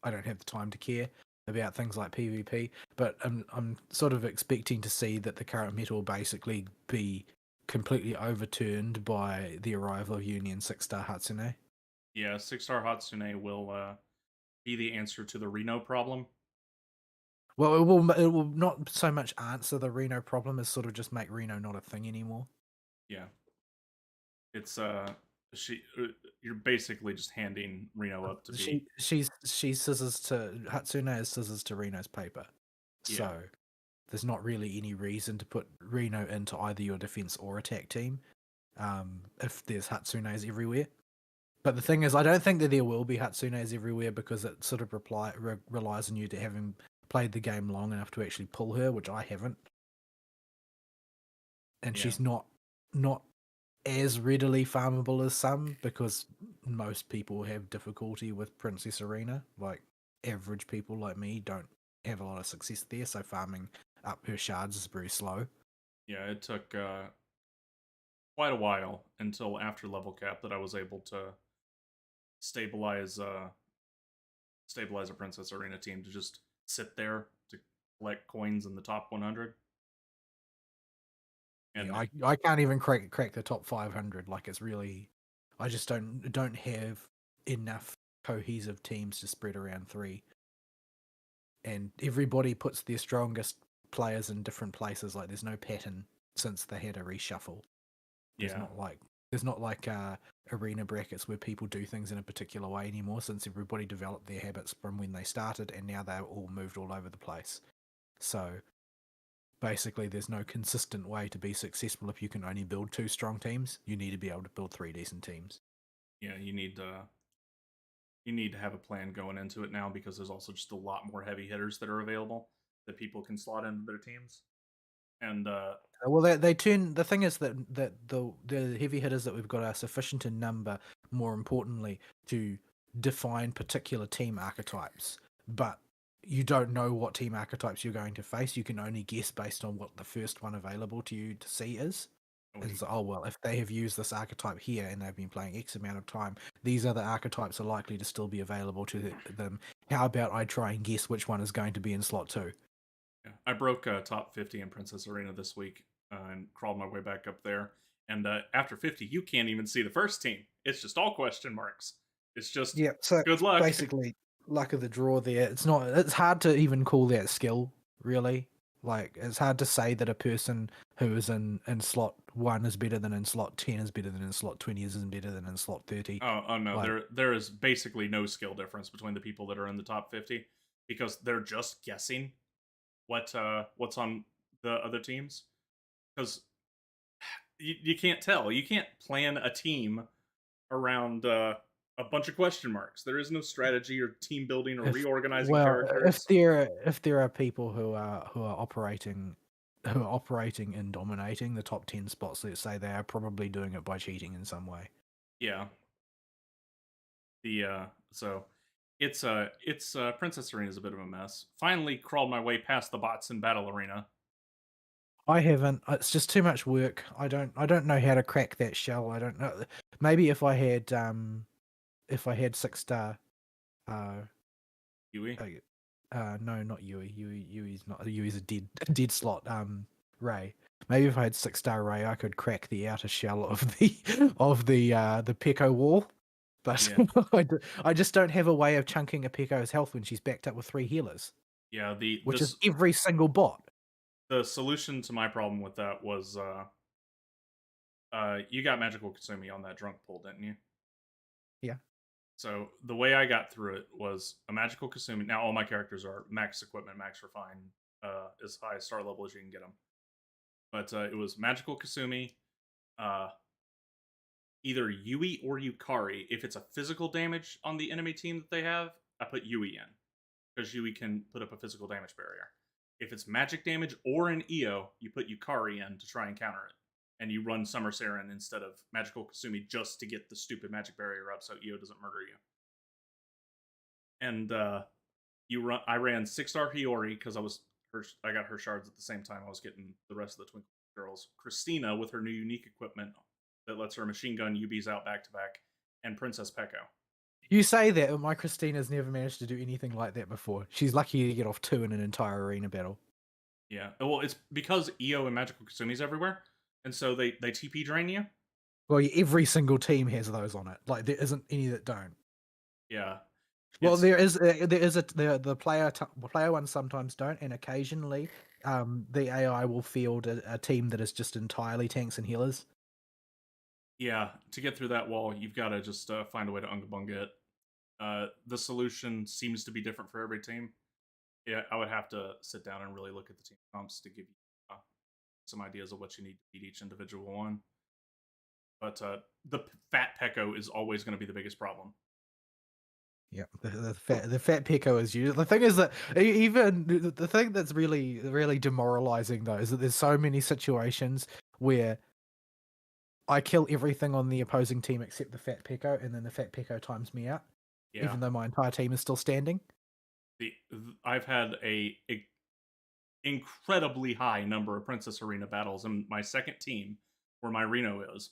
I don't have the time to care about things like PvP. But I'm sort of expecting to see that the current meta will basically be completely overturned by the arrival of Union 6-star Hatsune. Yeah, 6 star Hatsune will be the answer to the Reno problem. Well, it will not so much answer the Reno problem as sort of just make Reno not a thing anymore. Yeah, it's she. You're basically just handing Reno up to be. She's scissors to Hatsune is scissors to Reno's paper. Yeah, So there's not really any reason to put Reno into either your defense or attack team, if there's Hatsunes everywhere. But the thing is, I don't think that there will be Hatsunes everywhere, because it sort of relies on you to having played the game long enough to actually pull her, which I haven't. And yeah, she's not as readily farmable as some, because most people have difficulty with Princess Arena. Like, average people like me don't have a lot of success there, so farming up her shards is very slow. Yeah, it took quite a while until after level cap that I was able to stabilize stabilize a Princess Arena team to just sit there to collect coins in the top 100. Yeah, And I can't even crack the top 500. Like it's really, I just don't have enough cohesive teams to spread around three, and everybody puts their strongest players in different places. Like there's no pattern since they had a reshuffle. There's yeah, not like there's not like arena brackets where people do things in a particular way anymore. Since everybody developed their habits from when they started, and now they're all moved all over the place. So basically, there's no consistent way to be successful if you can only build two strong teams. You need to be able to build three decent teams. yeah, you need to have a plan going into it now because there's also just a lot more heavy hitters that are available that people can slot into their teams. And Well, they turn. The thing is that the heavy hitters that we've got are sufficient in number. More importantly, to define particular team archetypes, but you don't know what team archetypes you're going to face. You can only guess based on what the first one available to you to see is. And so, oh well, if they have used this archetype here and they've been playing X amount of time, these other archetypes are likely to still be available to them. How about I try and guess which one is going to be in slot two? yeah, I broke top 50 in Princess Arena this week and crawled my way back up there. And after 50, you can't even see the first team. It's just all question marks. It's just Yeah, so good it's luck. basically luck of the draw there. It's not. It's hard to even call that skill, really. Like it's hard to say that a person who is in slot one is better than in slot 10 is better than in slot 20 is better than in slot 30. Oh no, Like there is basically no skill difference between the people that are in the top 50 because they're just guessing what's on the other teams because you can't tell. You can't plan a team around a bunch of question marks. There is no strategy or team building or if reorganizing well, characters. if there are people who are operating and dominating the top 10 spots, let's say they are probably doing it by cheating in some way. Yeah, the so it's Princess Arena is a bit of a mess. Finally crawled my way past the bots in Battle Arena. I haven't. It's just too much work. I don't know how to crack that shell. I don't know. Maybe if I had 6 star uh Yui. no, not Yui. Yui's not Yui's a dead dead slot. Ray. Maybe if I had 6 star Ray, I could crack the outer shell of the the Peko wall. But Yeah, I just don't have a way of chunking a Peko's health when she's backed up with 3 healers, yeah. which is every single bot. The solution to my problem with that was you got magical Kasumi on that drunk pull, didn't you? Yeah. So the way I got through it was a magical Kasumi. Now all my characters are max equipment, max refine, as high star level as you can get them. But it was magical Kasumi, uh, either Yui or Yukari. If it's a physical damage on the enemy team that they have, I put Yui in because Yui can put up a physical damage barrier. If it's magic damage or an EO, you put Yukari in to try and counter it. And you run Summer Saren instead of Magical Kasumi just to get the stupid magic barrier up so EO doesn't murder you. And I ran 6 star Hiyori because I got her shards at the same time I was getting the rest of the Twinkle girls. Christina with her new unique equipment that lets her machine gun UBs out back to back, and Princess Peko. You say that, but my Christina's never managed to do anything like that before. She's lucky to get off 2 in an entire arena battle. Yeah, well, it's because EO and Magical Kasumi's everywhere, and so they TP drain you. Well, every single team has those on it. Like there isn't any that don't. Yeah, Well, it's there is the player ones sometimes don't, and occasionally, the AI will field a team that is just entirely tanks and healers. yeah. To get through that wall, you've got to just find a way to unga bunga it. The solution seems to be different for every team. Yeah, I would have to sit down and really look at the team comps to give you some ideas of what you need to beat each individual one. But the fat Peko is always going to be the biggest problem. Yeah, the fat Peko is you. The thing is that even the thing that's really demoralizing though is that there's so many situations where I kill everything on the opposing team except the fat Peko, and then the fat Peko times me out, Yeah, even though my entire team is still standing. I've had a incredibly high number of Princess Arena battles in my second team, where my Reno is,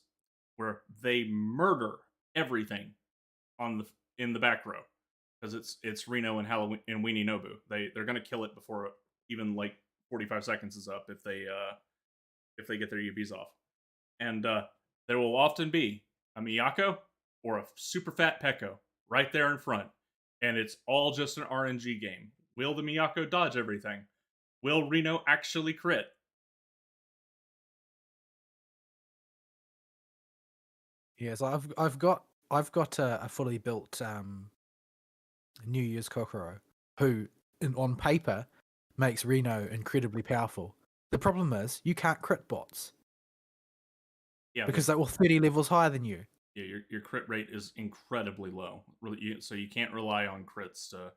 where they murder everything on the in the back row because it's Reno and Halloween and Weenie Nobu. They're gonna kill it before even like 45 seconds is up if they get their UBs off. And there will often be a Miyako or a super fat Pekko right there in front, and it's all just an RNG game. Will the Miyako dodge everything? Will Reno actually crit? Yeah, so I've got a fully built New Year's Kokoro who on paper makes Reno incredibly powerful. The problem is you can't crit bots Yeah, because they're all 30 levels higher than you. yeah, your crit rate is incredibly low. Really, so you can't rely on crits to.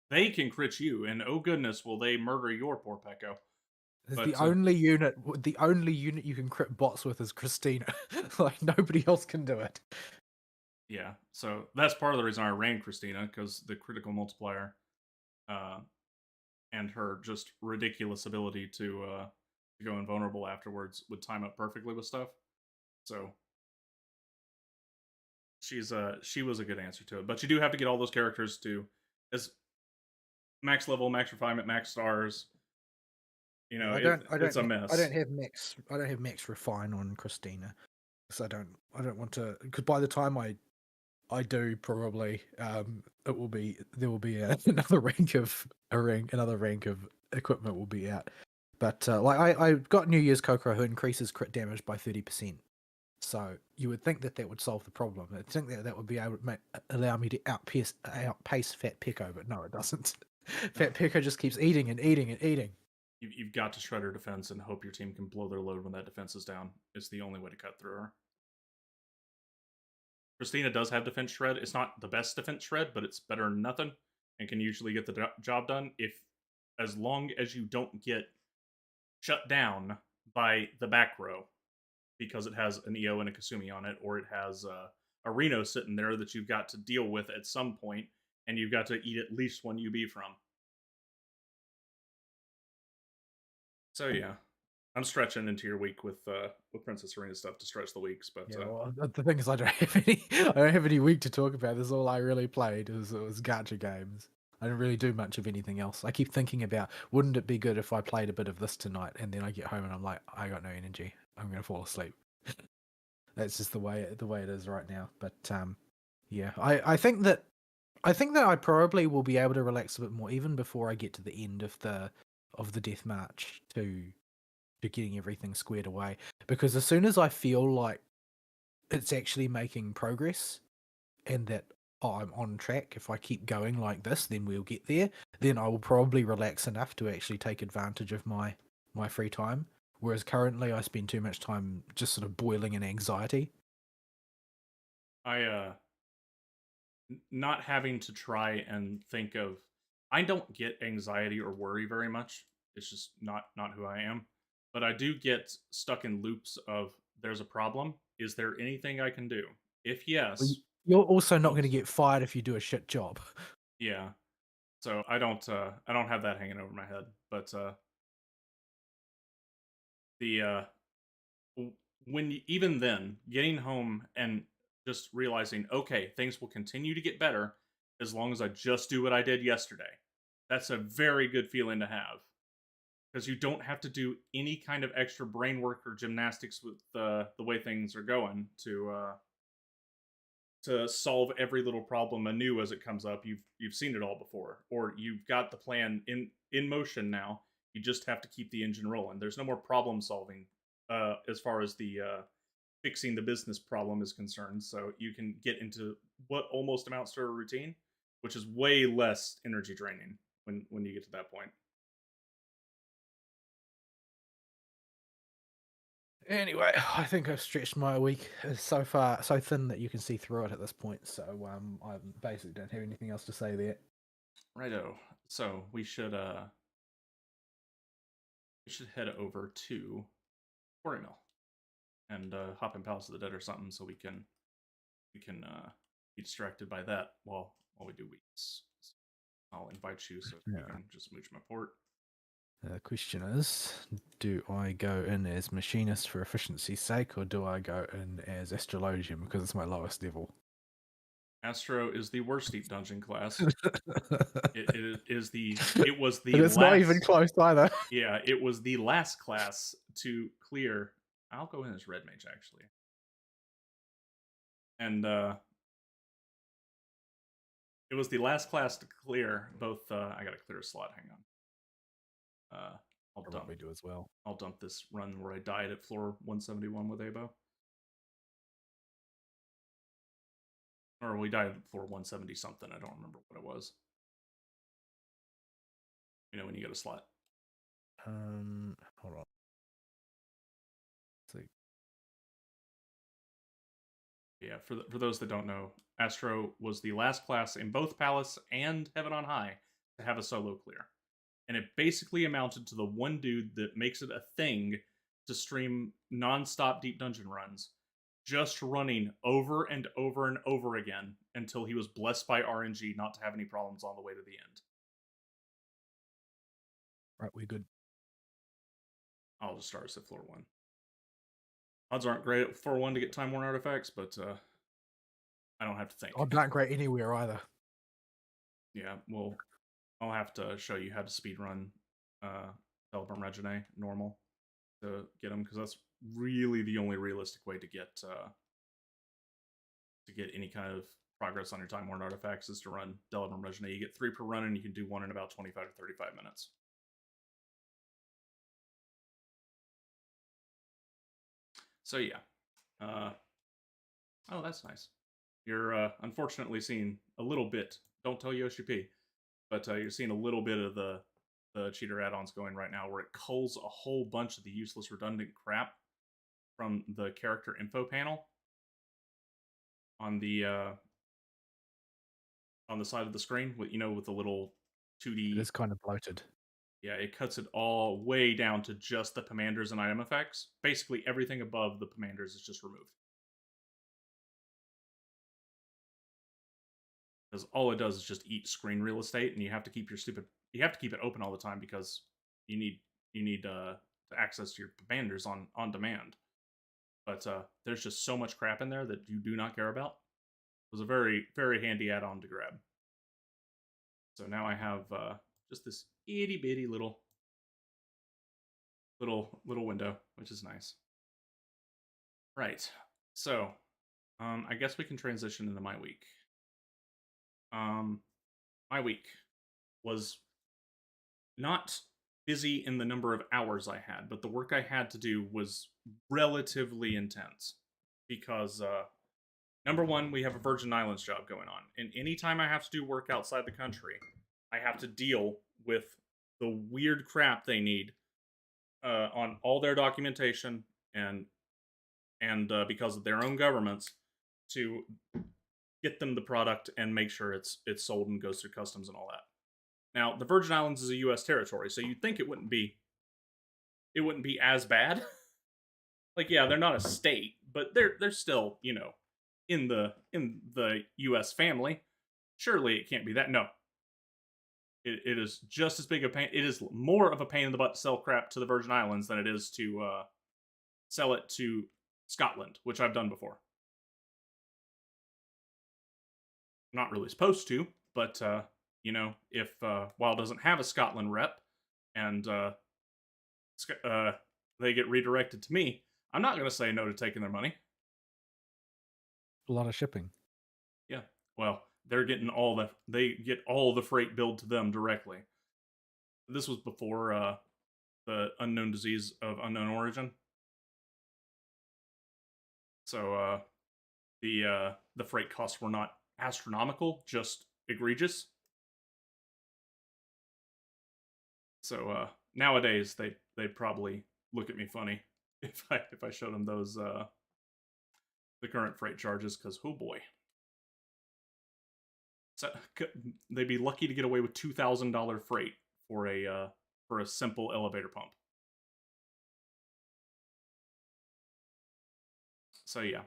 They can crit you, and oh goodness, will they murder your poor Pekko? It's But the only unit you can crit bots with is Christina. Like nobody else can do it. yeah, so that's part of the reason I ran Christina because the critical multiplier, uh, and her just ridiculous ability to go invulnerable afterwards would time up perfectly with stuff. So she was a good answer to it. But you do have to get all those characters to as max level, max refinement, max stars. You know, Yeah, it's a mess. I don't have max refine on Christina. So I don't want to because by the time I do probably it will be there will be another rank of equipment will be out. But like I got New Year's Kokoro who increases crit damage by 30%. So you would think that that would solve the problem. I think that that would be able to allow me to outpace Fat Pecco, but no, it doesn't. Fat Pecco just keeps eating and eating and eating. You've got to shred her defense and hope your team can blow their load when that defense is down. It's the only way to cut through her. Christina does have defense shred. It's not the best defense shred, but it's better than nothing and can usually get the job done if as long as you don't get shut down by the back row because it has an EO and a Kasumi on it, or it has a Reno sitting there that you've got to deal with at some point, and you've got to eat at least one UB from. So yeah, I'm stretching into your week with Princess Arena stuff to stretch the weeks, but Yeah, well, the thing is, I don't have any week to talk about. This is all I really played was gacha games. I didn't really do much of anything else. I keep thinking about, wouldn't it be good if I played a bit of this tonight, and then I get home and I'm like, I got no energy. I'm gonna fall asleep. That's just the way it is right now. But yeah, I think that I probably will be able to relax a bit more even before I get to the end of the death march to getting everything squared away. Because as soon as I feel like it's actually making progress and that oh, I'm on track, if I keep going like this, then we'll get there. Then I will probably relax enough to actually take advantage of my free time. Whereas currently I spend too much time just sort of boiling in anxiety. I not having to try and think of I don't get anxiety or worry very much. It's just not who I am. But I do get stuck in loops of there's a problem. Is there anything I can do? If Well, yes, you're also not going don't. to get fired if you do a shit job. Yeah. So I don't have that hanging over my head. But the when even then getting home and just realizing okay things will continue to get better as long as I just do what I did yesterday, that's a very good feeling to have because you don't have to do any kind of extra brain work or gymnastics with the way things are going to solve every little problem anew as it comes up. You've seen it all before, or you've got the plan in motion now. You just have to keep the engine rolling. There's no more problem solving as far as the fixing the business problem is concerned. So you can get into what almost amounts to a routine, which is way less energy draining when you get to that point. Anyway, I think I've stretched my week so far so thin that you can see through it at this point. So I basically don't have anything else to say there. Righto. So we should head over to Quarry Mill and hop in Palace of the Dead or something so we can be distracted by that while we do weeks. I'll invite you so you Yeah. can just mooch my port. The question is, do I go in as machinist for efficiency's sake, or do I go in as astrologian because it's my lowest level? Astro is the worst deep dungeon class. It is the it was the And it's not even last close either. yeah, it was the last class to clear. I'll go in as red mage actually. And it was the last class to clear both I got to clear a slot, hang on. I'll dump Probably do as well. I'll dump this run where I died at floor 171 with Abo. Or we died at floor 170 something, I don't remember what it was. You know when you get a slot. Hold on. Let's see. Yeah, for those that don't know, Astro was the last class in both Palace and Heaven on High to have a solo clear. And it basically amounted to the one dude that makes it a thing to stream non-stop deep dungeon runs, just running over and over and over again until he was blessed by RNG not to have any problems on the way to the end. Right, we're good. I'll just start us at floor 1. Odds aren't great at floor 1 to get time worn artifacts, but I don't have to think. I'm not great anywhere either. Yeah, well, I'll have to show you how to speedrun Teleport Regine normal to get them, because that's really the only realistic way to get any kind of progress on your time worn artifacts is to run Delibram Regine. You get 3 per run, and you can do 1 in about 25 to 35 minutes. So yeah. Oh, that's nice. You're unfortunately seeing a little bit. Don't tell Yoshi P. But you're seeing a little bit of the cheater add-ons going right now, where it culls a whole bunch of the useless redundant crap from the character info panel on the side of the screen, with with the little 2D. It is kind of bloated. Yeah, it cuts it all way down to just the commanders and item effects. Basically, everything above the commanders is just removed. Because all it does is just eat screen real estate, and you have to keep it open all the time because you need to access your commanders on demand. But there's just so much crap in there that you do not care about. It was a very, very handy add-on to grab. So now I have just this itty bitty little window, which is nice. Right. So I guess we can transition into my week. My week was not busy in the number of hours I had, but the work I had to do was relatively intense because number one, we have a Virgin Islands job going on, and anytime I have to do work outside the country, I have to deal with the weird crap they need on all their documentation and because of their own governments to get them the product and make sure it's sold and goes through customs and all that. Now, the Virgin Islands is a U.S. territory, so you'd think it wouldn't be as bad. Like, yeah, they're not a state, but they're still, in the U.S. family. Surely it can't be that. No, it is just as big a pain. It is more of a pain in the butt to sell crap to the Virgin Islands than it is to sell it to Scotland, which I've done before. I'm not really supposed to, but if WoW doesn't have a Scotland rep and they get redirected to me, I'm not going to say no to taking their money. A lot of shipping. Yeah. Well, they get all the freight billed to them directly. This was before the unknown disease of unknown origin. So the freight costs were not astronomical, just egregious. So nowadays they'd probably look at me funny if I showed them those the current freight charges, because oh boy. So they'd be lucky to get away with $2,000 freight for a simple elevator pump. So yeah,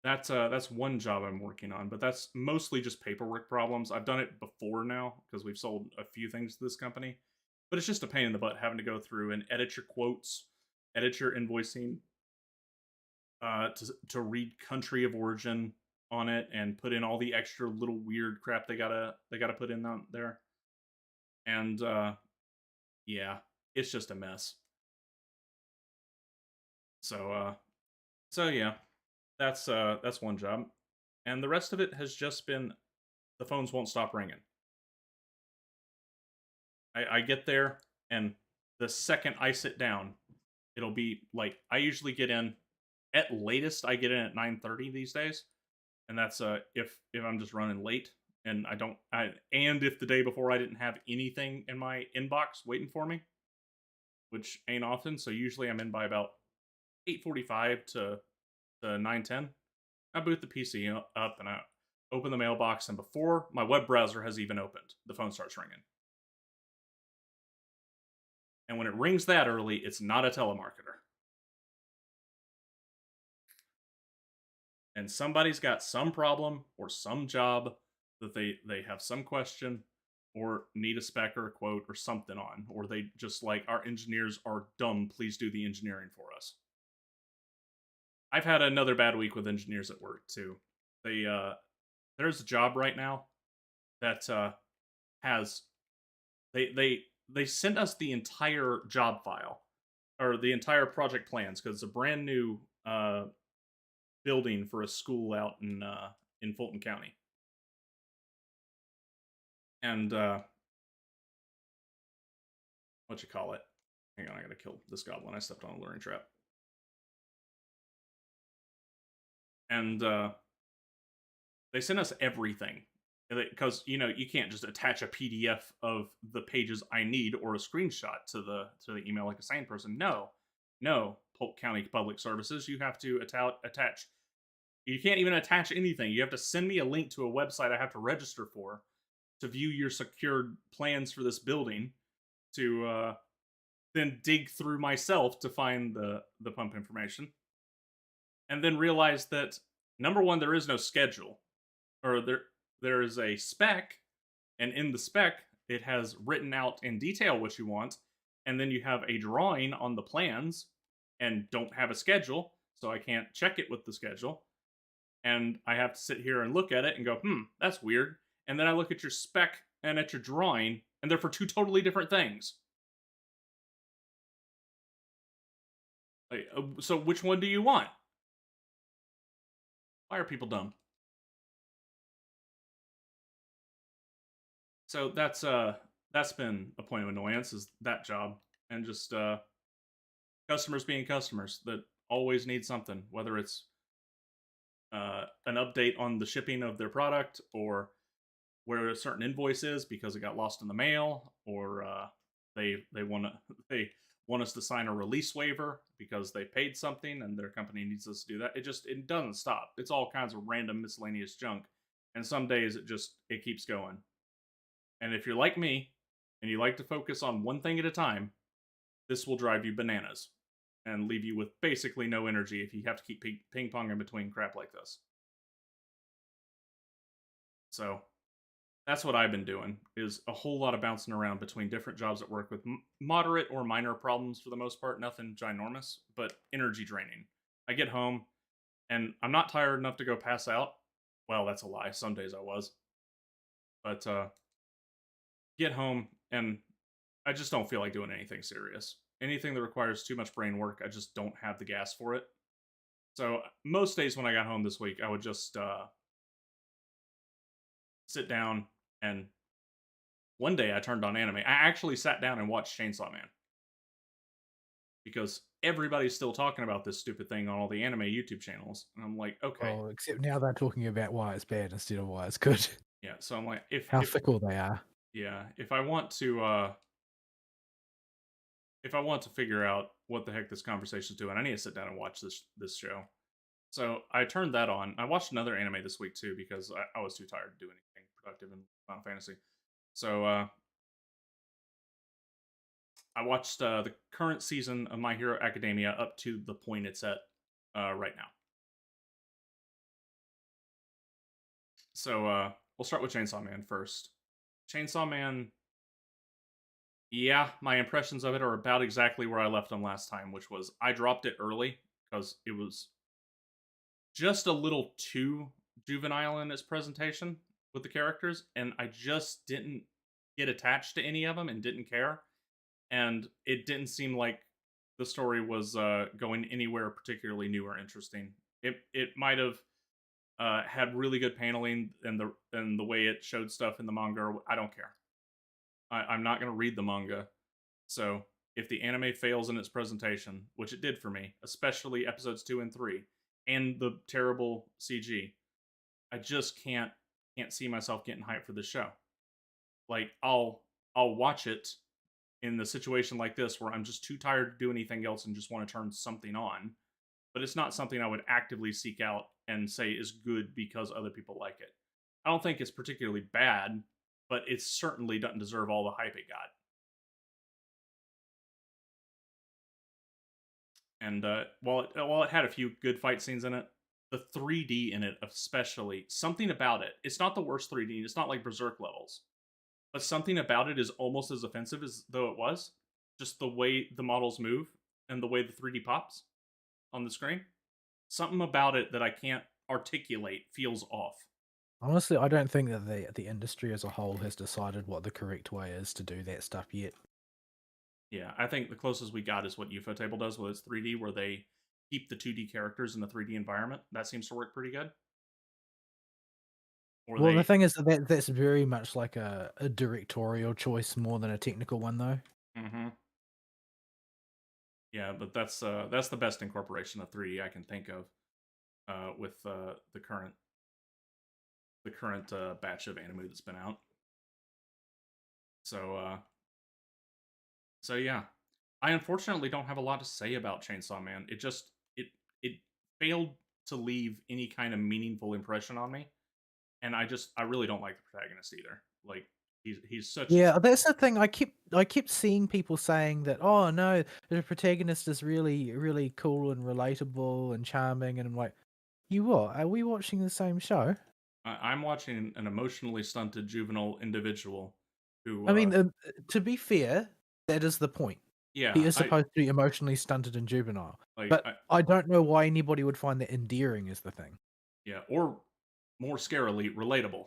That's one job I'm working on, but that's mostly just paperwork problems. I've done it before now because we've sold a few things to this company, but it's just a pain in the butt having to go through and edit your quotes, edit your invoicing, to read country of origin on it, and put in all the extra little weird crap they gotta put in on there. And yeah, it's just a mess. So so yeah, that's one job, and the rest of it has just been the phones won't stop ringing. I get there, and the second I sit down, it'll be like I usually get in at latest. I get in at 9:30 these days, and that's if I'm just running late and I don't and if the day before I didn't have anything in my inbox waiting for me, which ain't often. So usually I'm in by about 8:45 to 9:10. I boot the PC up and I open the mailbox, and before my web browser has even opened, the phone starts ringing. And when it rings that early, it's not a telemarketer. And somebody's got some problem or some job that they have some question or need a spec or a quote or something on, or they just like, our engineers are dumb, please do the engineering for us. I've had another bad week with engineers at work too. They there's a job right now that has they sent us the entire job file or the entire project plans because it's a brand new building for a school out in Fulton County. And what you call it? Hang on, I gotta kill this goblin. I stepped on a luring trap. And they sent us everything because you can't just attach a PDF of the pages I need or a screenshot to the email like a sane person. No, no, Polk County Public Services. You have to attach. You can't even attach anything. You have to send me a link to a website I have to register for to view your secured plans for this building. To then dig through myself to find the pump information, and then realize that number one, there is no schedule, or there is a spec, and in the spec it has written out in detail what you want, and then you have a drawing on the plans, and don't have a schedule, so I can't check it with the schedule, and I have to sit here and look at it and go, that's weird, and then I look at your spec and at your drawing, and they're for two totally different things. Like, so which one do you want? Why are people dumb? So that's been a point of annoyance, is that job, and just customers being customers that always need something, whether it's an update on the shipping of their product, or where a certain invoice is because it got lost in the mail, or they want to they want us to sign a release waiver because they paid something and their company needs us to do that. It doesn't stop. It's all kinds of random miscellaneous junk, and some days it keeps going. And if you're like me and you like to focus on one thing at a time, this will drive you bananas and leave you with basically no energy if you have to keep ping ponging between crap like this. So that's what I've been doing, is a whole lot of bouncing around between different jobs at work with moderate or minor problems for the most part, nothing ginormous, but energy draining. I get home and I'm not tired enough to go pass out. Well, that's a lie. Some days I was. But get home and I just don't feel like doing anything serious. Anything that requires too much brain work, I just don't have the gas for it. So most days when I got home this week, I would just sit down, and one day I turned on anime. I actually sat down and watched Chainsaw Man because everybody's still talking about this stupid thing on all the anime YouTube channels, and I'm like, okay, Oh, except now they're talking about why it's bad instead of why it's good. yeah. So I'm like, How if fickle they are. yeah, if I want to figure out what the heck this conversation's doing, I need to sit down and watch this show. So I turned that on. I watched another anime this week too because I was too tired to do anything productive in Final Fantasy. So I watched the current season of My Hero Academia up to the point it's at right now. So we'll start with Chainsaw Man first. Chainsaw Man, yeah, my impressions of it are about exactly where I left them last time, which was I dropped it early because it was just a little too juvenile in its presentation with the characters, and I just didn't get attached to any of them and didn't care. And it didn't seem like the story was going anywhere particularly new or interesting. It might have had really good paneling and the way it showed stuff in the manga. I don't care. I'm not going to read the manga. So if the anime fails in its presentation, which it did for me, especially episodes 2 and 3, and the terrible CG, I just can't see myself getting hyped for this show. Like I'll watch it in the situation like this where I'm just too tired to do anything else and just want to turn something on. But it's not something I would actively seek out and say is good because other people like it. I don't think it's particularly bad, but it certainly doesn't deserve all the hype it got. And while it had a few good fight scenes in it, the 3D in it, especially something about it. It's not the worst 3D. It's not like Berserk levels, but something about it is almost as offensive as though it was. Just the way the models move and the way the 3D pops on the screen. Something about it that I can't articulate feels off. Honestly, I don't think that the industry as a whole has decided what the correct way is to do that stuff yet. Yeah, I think the closest we got is what UFO Table does with its 3D, where they keep the 2D characters in the 3D environment. That seems to work pretty good. Or Well, the they, thing is that that's very much like a directorial choice more than a technical one, though. hmm yeah, but that's the best incorporation of 3D I can think of with the current batch of anime that's been out. So so yeah, I unfortunately don't have a lot to say about Chainsaw Man. It failed to leave any kind of meaningful impression on me, and I really don't like the protagonist either. Like he's such Yeah, that's the thing. I keep seeing people saying that, oh no, the protagonist is really cool and relatable and charming, and I'm like, you what? Are we watching the same show? I'm watching an emotionally stunted juvenile individual who I mean, to be fair, that is the point. He yeah is supposed to be emotionally stunted and juvenile, like but I don't know why anybody would find that endearing. Is the thing. yeah, or more scarily relatable.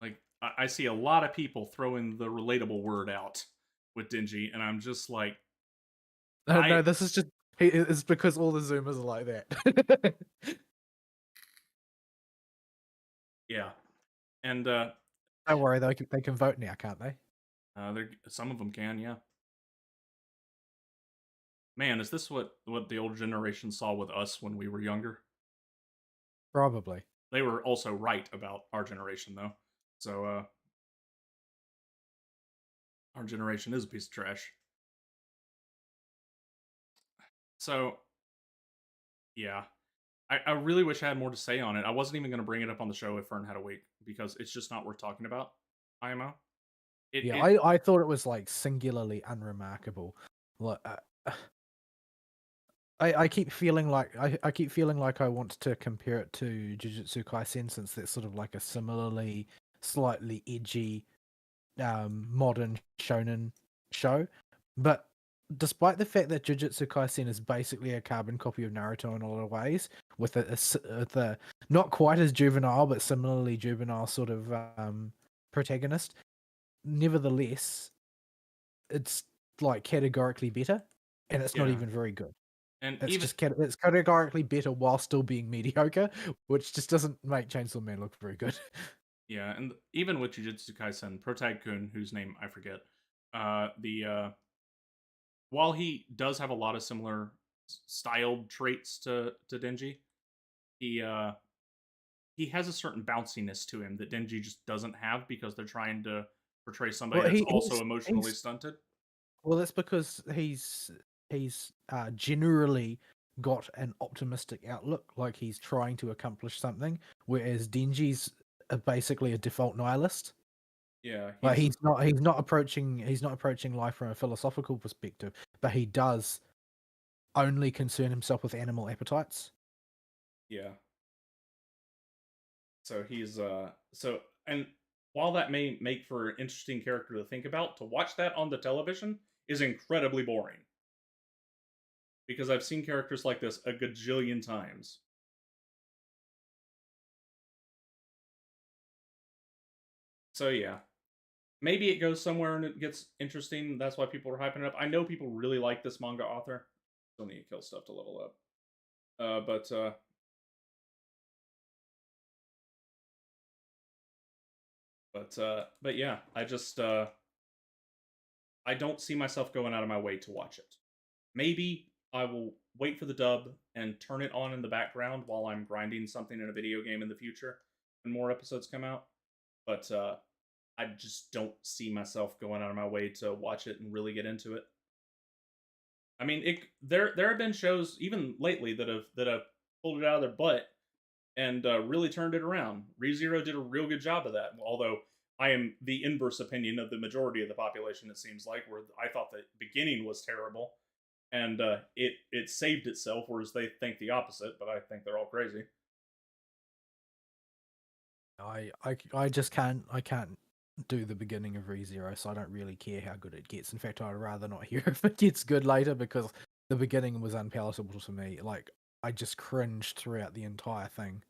Like I see a lot of people throwing the relatable word out with Dingy, and I'm just like No, I this is just it's because all the Zoomers are like that. yeah, and Don't worry, they can vote now, can't they? some of them can, yeah. Man, is this what the old generation saw with us when we were younger? Probably. They were also right about our generation, though. So our generation is a piece of trash. So yeah, I really wish I had more to say on it. I wasn't even going to bring it up on the show if Fern had a week because it's just not worth talking about. IMO. Yeah, It I thought it was like singularly unremarkable. Like, I keep feeling like I keep feeling like I want to compare it to Jujutsu Kaisen since that's sort of like a similarly slightly edgy modern shonen show. But despite the fact that Jujutsu Kaisen is basically a carbon copy of Naruto in a lot of ways, with with a not quite as juvenile but similarly juvenile sort of protagonist, nevertheless, it's like categorically better, and it's not yeah, even very good. and It's even just it's categorically better while still being mediocre, which just doesn't make Chainsaw Man look very good. yeah, and even with Jujutsu Kaisen, Protag Kun, whose name I forget, the while he does have a lot of similar styled traits to Denji, he uh he has a certain bounciness to him that Denji just doesn't have because they're trying to portray somebody Well, that's he also emotionally he's stunted. well, that's because he's generally got an optimistic outlook, like he's trying to accomplish something, whereas Denji's basically a default nihilist. Yeah, Like he's he's not approaching life from a philosophical perspective, but he does only concern himself with animal appetites. Yeah. So he's so and while that may make for an interesting character to think about, to watch that on the television is incredibly boring because I've seen characters like this a gajillion times. So yeah, maybe it goes somewhere and it gets interesting. That's why people are hyping it up. I know people really like this manga author. Still need to kill stuff to level up. But yeah, I don't see myself going out of my way to watch it. Maybe I will wait for the dub and turn it on in the background while I'm grinding something in a video game in the future when more episodes come out. But I just don't see myself going out of my way to watch it and really get into it. I mean, there have been shows even lately that have pulled it out of their butt and really turned it around. ReZero did a real good job of that. Although I am the inverse opinion of the majority of the population, it seems like, where I thought the beginning was terrible, and it saved itself, whereas they think the opposite. But I think they're all crazy. I just can't do the beginning of ReZero, so I don't really care how good it gets. In fact, I'd rather not hear if it gets good later because the beginning was unpalatable to me. Like I just cringed throughout the entire thing.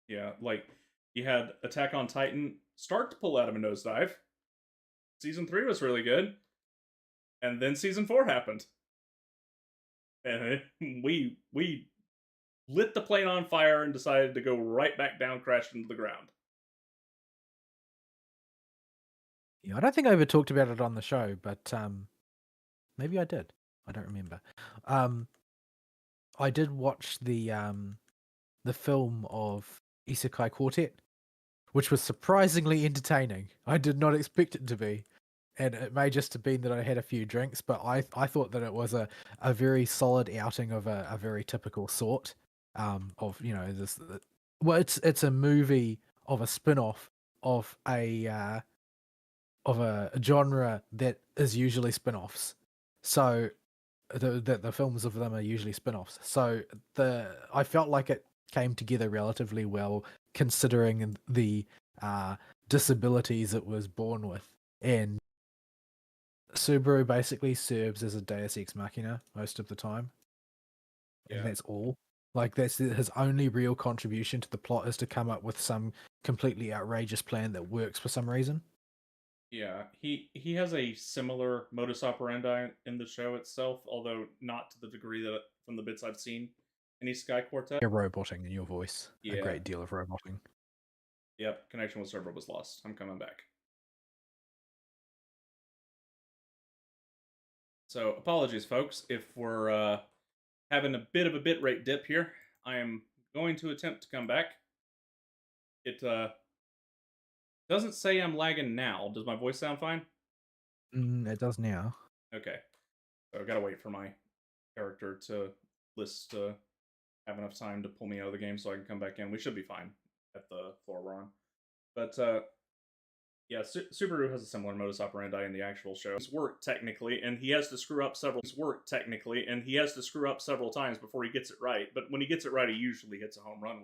Yeah, like you had Attack on Titan start to pull out of a nosedive. Season 3 was really good, and then season 4 happened, and we lit the plane on fire and decided to go right back down, crashed into the ground. Yeah, I don't think I ever talked about it on the show, but maybe I did. I don't remember. Um, I did watch the film of Isekai Quartet, which was surprisingly entertaining. I did not expect it to be. And it may just have been that I had a few drinks, but I thought that it was a very solid outing of a very typical sort. Of this well, it's a movie of a spin-off of a genre that is usually spin-offs. So the films of them are usually spin-offs. So I felt like it came together relatively well considering the uh disabilities it was born with. And Subaru basically serves as a Deus Ex Machina most of the time, and Yeah, that's all. Like that's his only real contribution to the plot is to come up with some completely outrageous plan that works for some reason. yeah. He has a similar modus operandi in the show itself, although not to the degree that from the bits I've seen in Sky Quartet. You're roboting in your voice, a Yeah, great deal of roboting. yep. Connection with server was lost. I'm coming back. So apologies, folks, if we're having a bit of a bitrate dip here. I am going to attempt to come back. It doesn't say I'm lagging now. Does my voice sound fine? It does now. Okay. So I gotta wait for my character to list have enough time to pull me out of the game so I can come back in. We should be fine at the floor we're on. But yeah, Subaru has a similar modus operandi in the actual show. It's work technically, and he has to screw up several. It's work technically, and he has to screw up several times before he gets it right. But when he gets it right, he usually hits a home run with.